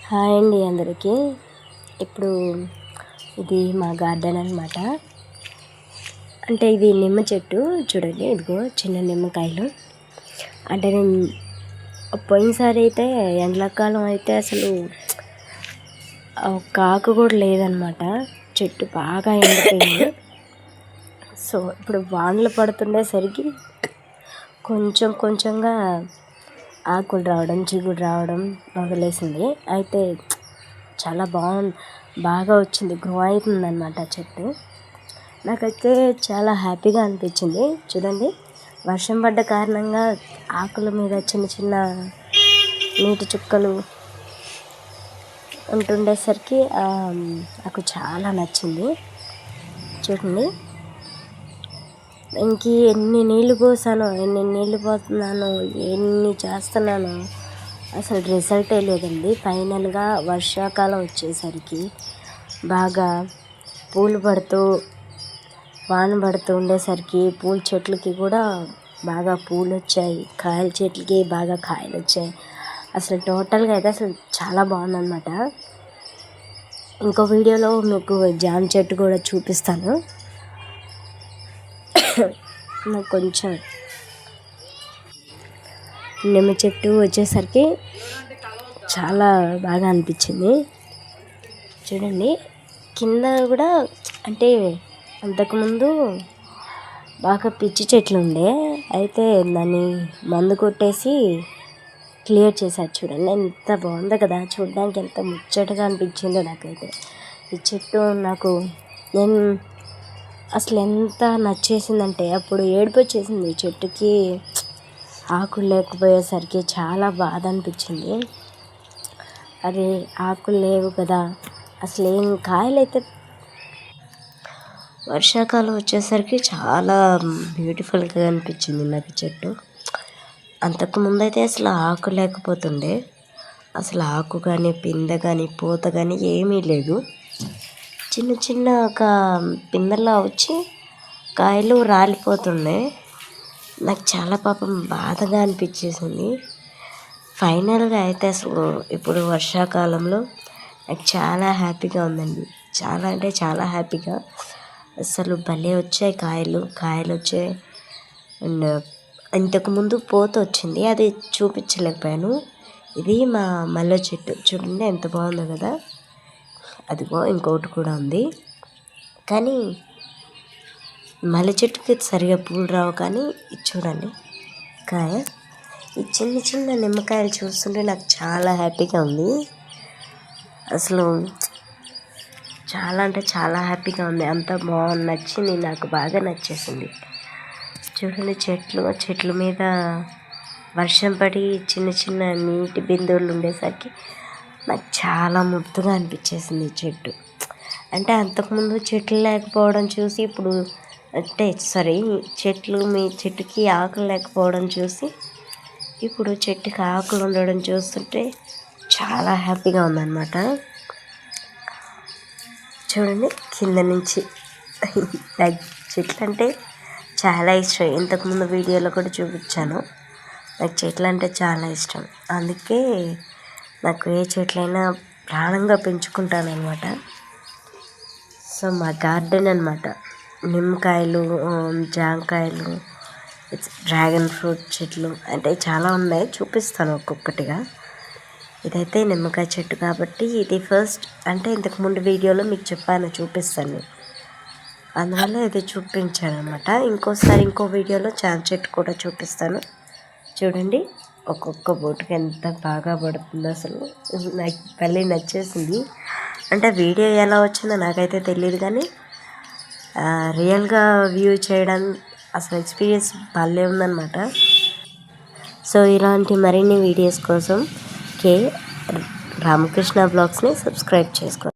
Hi అండి అందరికీ. ఇప్పుడు ఇది మా గార్డెన్ అనమాట. అంటే ఇది నిమ్మ చెట్టు చూడండి, ఇదిగో చిన్న నిమ్మకాయలు. అంటే నేను పోయినసారి అయితే ఎండాకాలం అయితే అసలు ఒక ఆకు కూడా లేదనమాట. చెట్టు బాగా ఎండిపోయింది. సో ఇప్పుడు వానలు పడుతుండేసరికి కొంచెం కొంచెంగా ఆకులు రావడం, చిగురు రావడం మొదలేసింది. అయితే చాలా బాగా వచ్చింది, గ్రో అవుతుంది అన్నమాట చెట్టు. నాకైతే చాలా హ్యాపీగా అనిపించింది. చూడండి, వర్షం పడ్డ కారణంగా ఆకుల మీద చిన్న చిన్న నీటి చుక్కలు ఉంటుండేసరికి నాకు చాలా నచ్చింది. చూడండి, ఎన్ని నీళ్ళు పోసానో, ఎన్ని నీళ్ళు పోతున్నానో, ఎన్ని చేస్తున్నానో అసలు రిజల్టే లేదండి. ఫైనల్గా వర్షాకాలం వచ్చేసరికి బాగా పూలు పడుతూ వాన పడుతూ ఉండేసరికి పూల చెట్లకి కూడా బాగా పూలు వచ్చాయి, కాయల చెట్లకి బాగా కాయలు వచ్చాయి. అసలు టోటల్గా అయితే అసలు చాలా బాగుందన్నమాట. ఇంకో వీడియోలో మీకు జామ చెట్టు కూడా చూపిస్తాను. నాకు కొంచెం నిమ్మ చెట్టు వచ్చేసరికి చాలా బాగా అనిపించింది. చూడండి, కింద కూడా అంటే అంతకుముందు బాగా పిచ్చి చెట్లు ఉండే, అయితే దాన్ని మందు కొట్టేసి క్లియర్ చేశారు. చూడండి ఎంత బాగుందో కదా, చూడడానికి ఎంత ముచ్చటగా అనిపించిందో నాకైతే ఈ చెట్టు. నేను అసలు ఎంత నచ్చేసిందంటే అప్పుడు ఏడుపు వచ్చేసింది. చెట్టుకి ఆకులు లేకపోయేసరికి చాలా బాధ అనిపించింది. అరే ఆకులు లేవు కదా, అసలు ఏం కాయలు అయితే. వర్షాకాలం వచ్చేసరికి చాలా బ్యూటిఫుల్గా అనిపించింది నాకు చెట్టు. అంతకుముందు అయితే అసలు ఆకు లేకపోతుండే, అసలు ఆకు కానీ పిందె కానీ పూత కానీ ఏమీ లేదు. చిన్న చిన్న ఒక పిందెలా వచ్చి కాయలు రాలిపోతుండే. నాకు చాలా పాపం బాధగా అనిపించేసింది. ఫైనల్గా అయితే అసలు ఇప్పుడు వర్షాకాలంలో నాకు చాలా హ్యాపీగా ఉందండి. చాలా అంటే చాలా హ్యాపీగా. అసలు భలే వచ్చాయి కాయలు వచ్చాయి. అండ్ ఇంతకుముందు పూత వచ్చింది, అది చూపించలేకపోయాను. ఇది మా మల్లె చెట్టు చూడండి ఎంత బాగుందో కదా. అదిగో ఇంకోటి కూడా ఉంది, కానీ మల్లె చెట్టుకి సరిగా పూలు రావు. కానీ ఇది చూడండి కాయ, ఈ చిన్న చిన్న నిమ్మకాయలు చూస్తుంటే నాకు చాలా హ్యాపీగా ఉంది. అసలు చాలా అంటే చాలా హ్యాపీగా ఉంది. అంత నచ్చింది, నాకు బాగా నచ్చేసింది. చూడండి, చెట్ల మీద వర్షం పడి చిన్న చిన్న నీటి బిందువులు ఉండేసరికి నాకు చాలా ముద్దుగా అనిపించేసింది ఈ చెట్టు. అంటే అంతకుముందు చెట్లు లేకపోవడం చూసి ఇప్పుడు మీ చెట్టుకి ఆకులు లేకపోవడం చూసి ఇప్పుడు చెట్టుకి ఆకులు ఉండడం చూస్తుంటే చాలా హ్యాపీగా ఉందన్నమాట. చూడండి, కింద నుంచి నాకు చెట్లు అంటే చాలా ఇష్టం. ఇంతకుముందు వీడియోలో కూడా చూపించాను. నాకు చెట్లు అంటే చాలా ఇష్టం. అందుకే నాకు ఏ చెట్లైనా ప్రాణంగా పెంచుకుంటాను అనమాట. సో మా గార్డెన్ అనమాట. నిమ్మకాయలు, జామకాయలు, డ్రాగన్ ఫ్రూట్ చెట్లు అంటే చాలా ఉన్నాయి, చూపిస్తాను ఒక్కొక్కటిగా. ఇదైతే నిమ్మకాయ చెట్టు కాబట్టి ఇది ఫస్ట్. అంటే ఇంతకుముందు వీడియోలో మీకు చెప్పాను, చూపిస్తాను, అందువల్ల ఇది చూపించాను అనమాట. ఇంకో వీడియోలో జామ చెట్టు కూడా చూపిస్తాను. చూడండి, ఒక్కొక్క బోటుకి ఎంత బాగా పడుతుందో అసలు నాకు భలే నచ్చేసింది. అంటే వీడియో ఎలా వచ్చిందో నాకైతే తెలియదు, కానీ రియల్గా వ్యూ చేయడం అసలు ఎక్స్పీరియన్స్ భలే ఉందన్నమాట. సో ఇలాంటి మరిన్ని వీడియోస్ కోసం రామకృష్ణ బ్లాగ్స్ని సబ్స్క్రైబ్ చేసుకోండి.